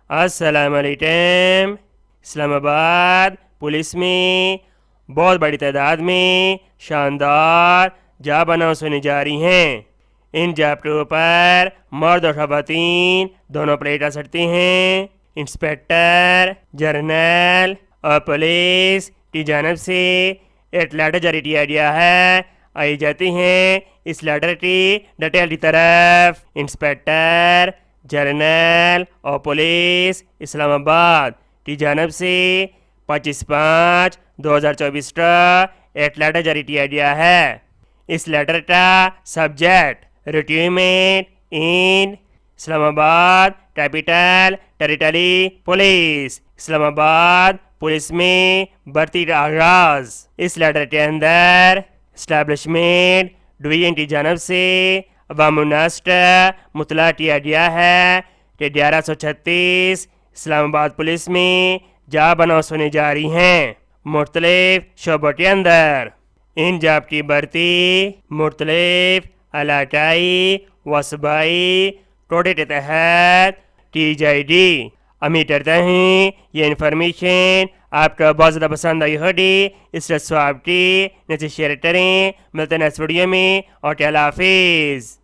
अस्सलाम वालेकुम। इस्लामाबाद पुलिस में बहुत बड़ी तादाद में शानदार जॉब अनाउंस होने जा रही हैं। इन जॉब पर मर्द और ख़वातीन दोनों अप्लाई कर सकते हैं। इंस्पेक्टर जनरल और पुलिस की जानब से एक लेटर जारी किया गया है। आई जाती हैं इस लेटर की डिटेल की तरफ। इंस्पेक्टर जनरल और पुलिस इस्लामाबाद की जानब से 25/5/2024 का एक लेटर जारी किया गया है। इस लेटर का सब्जेक्ट रिक्रूटमेंट इन Islamabad capital territory police. Islamabad police में भर्ती का आगाज। इस लेटर के अंदर इस्टेब्लिशमेंट डिवीजन की जानब से अवामुन्नास मुतला किया गया है कि 1136 इस्लामाबाद पुलिस में जॉब अनाउंस होने जा रही हैं मुख्तलिफ शोबों के अंदर। इन जॉब की भर्ती मुख्तलिफ इलाकाई व सूबाई कोटे के तहत की जाएगी। उम्मीद करता हूँ ये इन्फॉर्मेशन आपको बहुत ज़्यादा पसंद आई होगी। इस रस्व आपकी नीचे शेयर करें। मिलते हैं नेक्स्ट वीडियो में और अल्लाह हाफिज़।